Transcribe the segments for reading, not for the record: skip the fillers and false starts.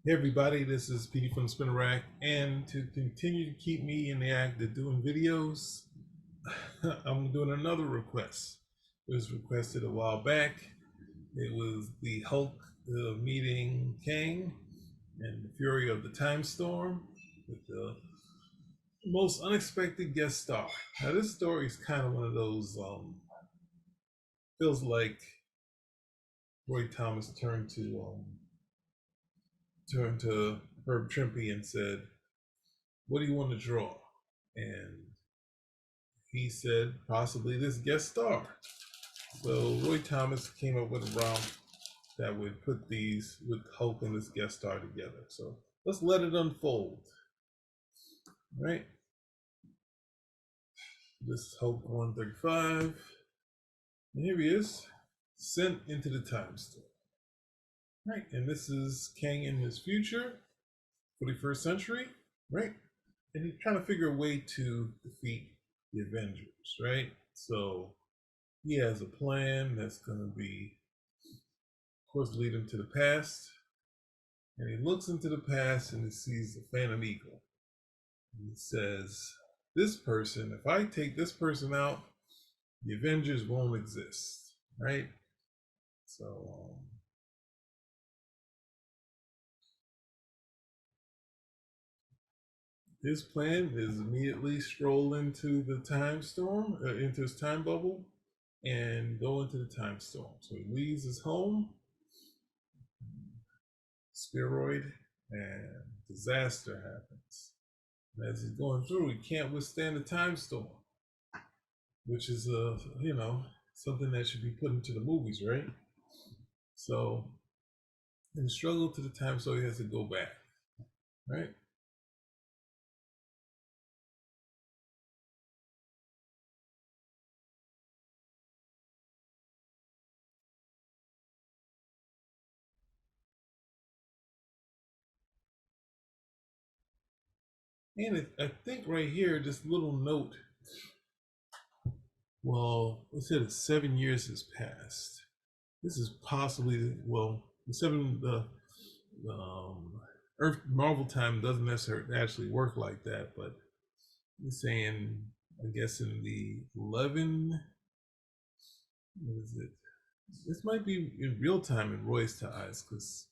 Hey everybody, this is Petey from Spinner Rack, and to continue to keep me in the act of doing videos, I'm doing another request. It was requested a while back. It was the Hulk meeting Kang and the Fury of the Time Storm with the most unexpected guest star. Now this story is kind of one of those feels like Roy Thomas turned to Herb Trimpe and said, "What do you want to draw?" And he said possibly this guest star. So Roy Thomas came up with a romp that would put these with Hulk and this guest star together. So let's let it unfold. All right. This is Hulk 135. And here he is, sent into the time storm. Right. And this is Kang in his future, 41st century, right? And he's trying to figure a way to defeat the Avengers, right? So he has a plan that's going to be, of course, lead him to the past. And he looks into the past and he sees the Phantom Eagle. And he says, "This person, if I take this person out, the Avengers won't exist." Right? So his plan is immediately stroll into the time storm, into his time bubble, and go into the time storm. So he leaves his home, spheroid, and disaster happens. And as he's going through, he can't withstand the time storm, which is something that should be put into the movies, right? So in the struggle to the time, so he has to go back, right? And I think right here, this little note. Well, it said 7 years has passed. This is possibly the Earth Marvel time doesn't necessarily actually work like that, but it's saying I guess in the 11, what is it? This might be in real time in Roy's eyes because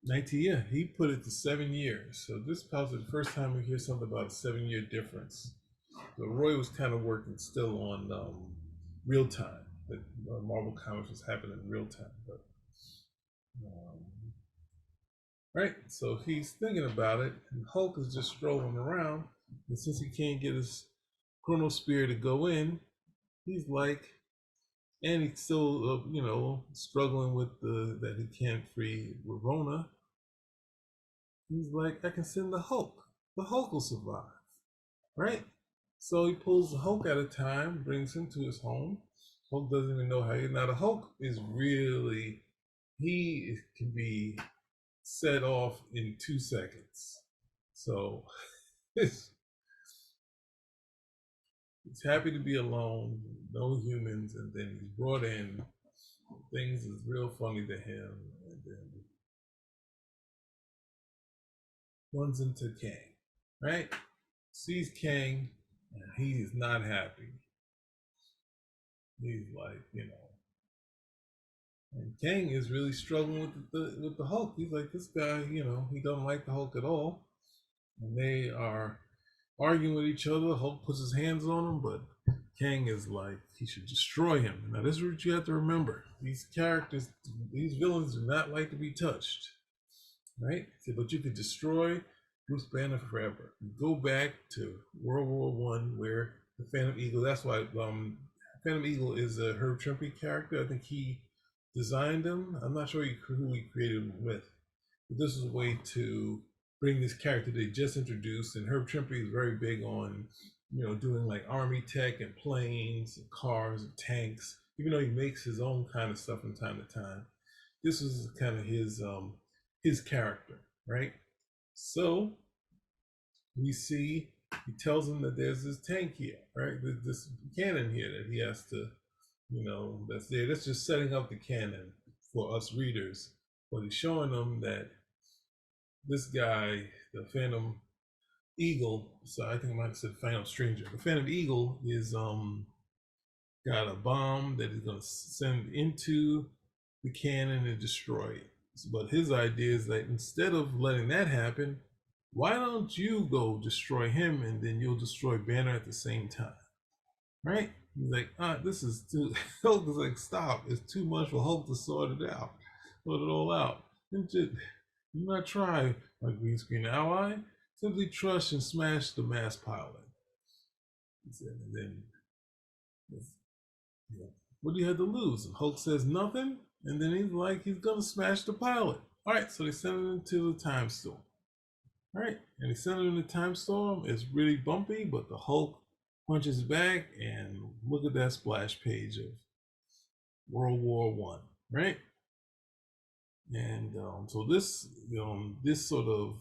19, yeah, he put it to 7 years. So this is probably the first time we hear something about a 7 year difference. So Roy was kind of working still on real time. That Marvel Comics was happening in real time, but um, right. So he's thinking about it, and Hulk is just strolling around, and since he can't get his chronosphere to go in, he's like, and he's still struggling with the that he can't free Ravonna. He's like, I can send the Hulk. The Hulk will survive, right? So he pulls the Hulk at a time, brings him to his home. Hulk doesn't even know how he. Now the Hulk is really, he can be set off in 2 seconds. So he's happy to be alone, no humans, and then he's brought in. Things is real funny to him, and then runs into Kang, right? Sees Kang, and he is not happy. He's like, and Kang is really struggling with the Hulk. He's like, this guy, he doesn't like the Hulk at all, and they are arguing with each other. Hulk puts his hands on him, but Kang is like, he should destroy him. Now, this is what you have to remember. These characters, these villains do not like to be touched, right? So, but you could destroy Bruce Banner forever. You go back to World War One, where the Phantom Eagle. That's why Phantom Eagle is a Herb Trimpe character. I think he designed him. I'm not sure who he created him with, but this is a way to bring this character they just introduced. And Herb Trimpe is very big on doing like army tech and planes and cars and tanks. Even though he makes his own kind of stuff from time to time, this is kind of his character, right? So we see he tells him that there's this tank here, right? This cannon here that he has to, that's there. That's just setting up the cannon for us readers. But he's showing them that this guy, the Phantom Eagle. So I think I might have said Phantom Stranger. The Phantom Eagle is got a bomb that he's gonna send into the cannon and destroy it. But his idea is that instead of letting that happen, why don't you go destroy him and then you'll destroy Banner at the same time, right? He's like, this is too. Hulk is like, stop! It's too much for Hulk to sort it out, sort it all out. And just do not try, my green screen ally. Simply trust and smash the mass pilot. And then, you know, what do you have to lose? And Hulk says nothing, and then he's like, he's gonna smash the pilot. All right, so they send him into the time storm. All right, and they send him in the time storm. It's really bumpy, but the Hulk punches back, and look at that splash page of World War One, right? And so this sort of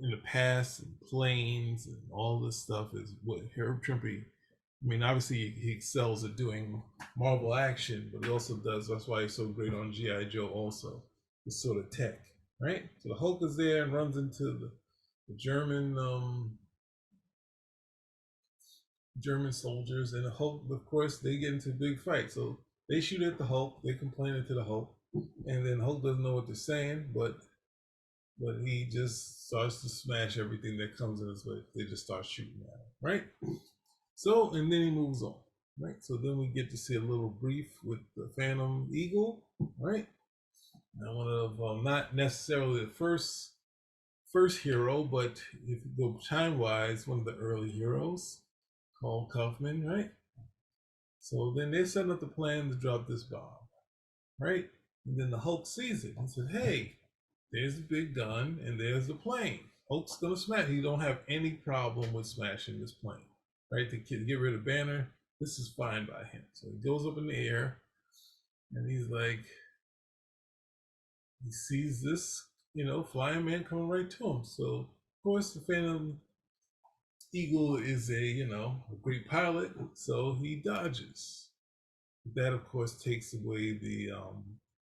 in the past and planes and all this stuff is what Herb Trimpe. I mean, obviously he excels at doing Marvel action, but he also does. That's why he's so great on GI Joe. Also, this sort of tech, right? So the Hulk is there and runs into the German soldiers, and the Hulk, of course, they get into a big fight. So they shoot at the Hulk, they complain to the Hulk, and then Hulk doesn't know what they're saying, but he just starts to smash everything that comes in his way. They just start shooting at him, right? So, and then he moves on, right? So then we get to see a little brief with the Phantom Eagle, right? Now, one of not necessarily the first hero, but if you go time wise, one of the early heroes called Kaufman, right? So then they set up the plan to drop this bomb, right? And then the Hulk sees it and says, "Hey, there's the big gun and there's the plane. Hulk's gonna smash. He don't have any problem with smashing this plane, right? To get rid of Banner, this is fine by him. So he goes up in the air, and he's like, he sees this, flying man coming right to him. So of course the Phantom Eagle is a great pilot, so he dodges. That of course takes away the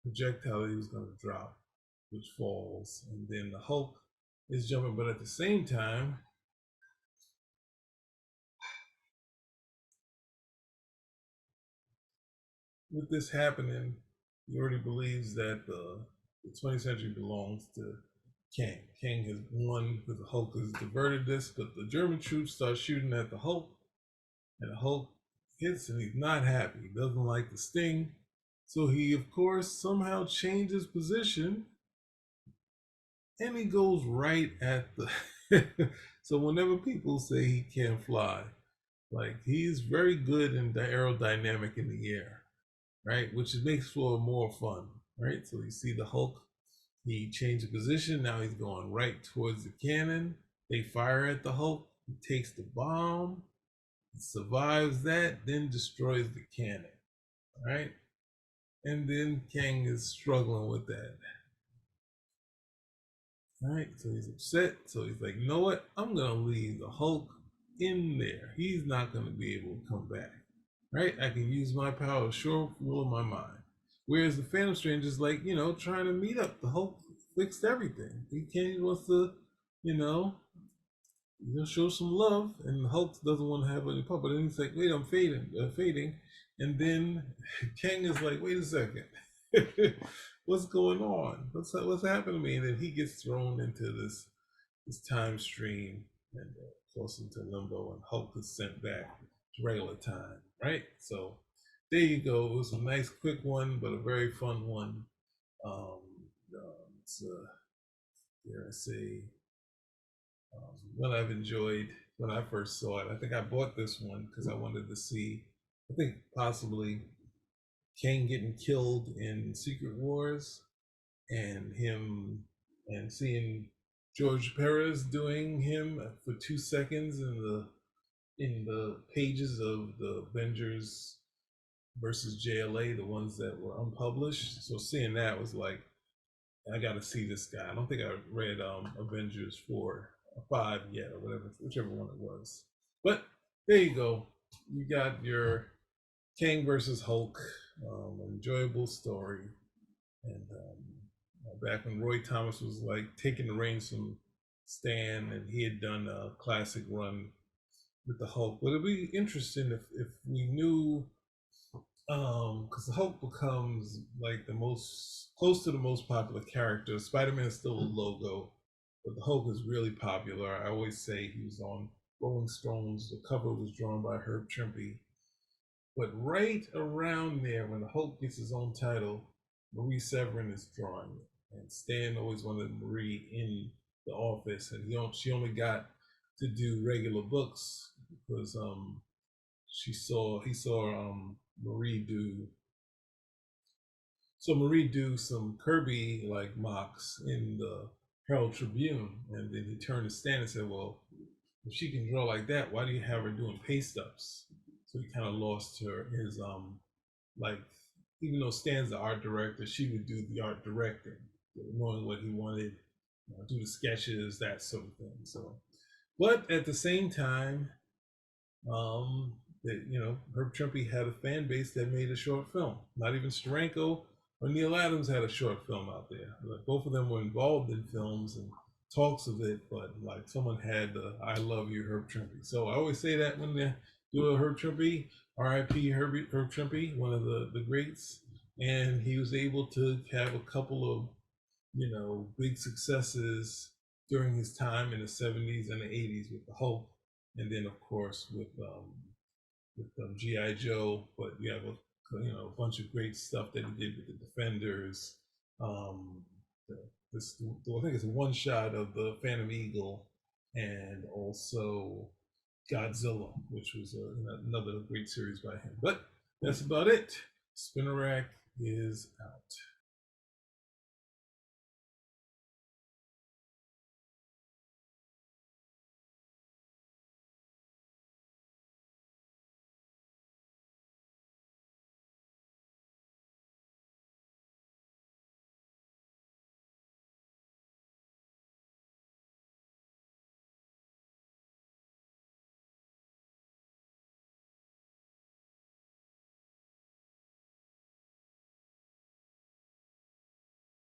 projectile he was going to drop, which falls, and then the Hulk is jumping, but at the same time, with this happening, he already believes that the 20th century belongs to Kang. Kang has won because the Hulk has diverted this, but the German troops start shooting at the Hulk, and the Hulk hits, and he's not happy. He doesn't like the sting, so he, of course, somehow changes position, and he goes right at the. So whenever people say he can't fly, like he's very good in the aerodynamic in the air, right? Which makes for more fun, right? So you see the Hulk, he changed the position. Now he's going right towards the cannon. They fire at the Hulk. He takes the bomb, survives that, then destroys the cannon, right? And then Kang is struggling with that. All right, so he's upset. So he's like, you know what? I'm gonna leave the Hulk in there. He's not gonna be able to come back. Right? I can use my power to sure rule my mind. Whereas the Phantom Stranger is like, trying to meet up. The Hulk fixed everything. He wants to, you know, show some love, and the Hulk doesn't want to have any part. But then he's like, wait, I'm fading. And then Kang is like, wait a second. What's going on? What's happening to me? And then he gets thrown into this time stream and goes into limbo, and Hulk is sent back to regular time. Right? So there you go. It was a nice, quick one, but a very fun one. Um, it's dare I say, what I've enjoyed when I first saw it. I think I bought this one because I wanted to see. I think possibly Kang getting killed in Secret Wars, and him and seeing George Perez doing him for 2 seconds in the pages of the Avengers versus JLA, the ones that were unpublished. So seeing that was like, I got to see this guy. I don't think I read Avengers 4 or 5 yet, or whatever, whichever one it was. But there you go. You got your Kang versus Hulk, enjoyable story, and back when Roy Thomas was like taking the reins from Stan, and he had done a classic run with the Hulk. But it'd be interesting if we knew, because the Hulk becomes like the most close to the most popular character. Spider-Man is still a logo, but the Hulk is really popular. I always say he was on Rolling Stones. The cover was drawn by Herb Trimpe. But right around there, when the Hulk gets his own title, Marie Severin is drawing it, and Stan always wanted Marie in the office, and she only got to do regular books because he saw Marie do some Kirby like mocks in the Herald Tribune, and then he turned to Stan and said, "Well, if she can draw like that, why do you have her doing paste ups?" So he kind of lost her his like, even though Stan's the art director, she would do the art directing, knowing what he wanted, do the sketches, that sort of thing. So, but at the same time, that, Herb Trimpe had a fan base that made a short film. Not even Steranko or Neil Adams had a short film out there. Like, both of them were involved in films and talks of it, but like someone had the "I love you, Herb Trimpe." So I always say that when they do a Herb Trimpe, R.I.P. Herb Trimpe, one of the greats, and he was able to have a couple of big successes during his time in the '70s and the '80s with the Hulk, and then of course with GI Joe. But you have a bunch of great stuff that he did with the Defenders. Um, I think it's a one shot of the Phantom Eagle, and also Godzilla, which was another great series by him. But that's about it. Spinner Rack is out.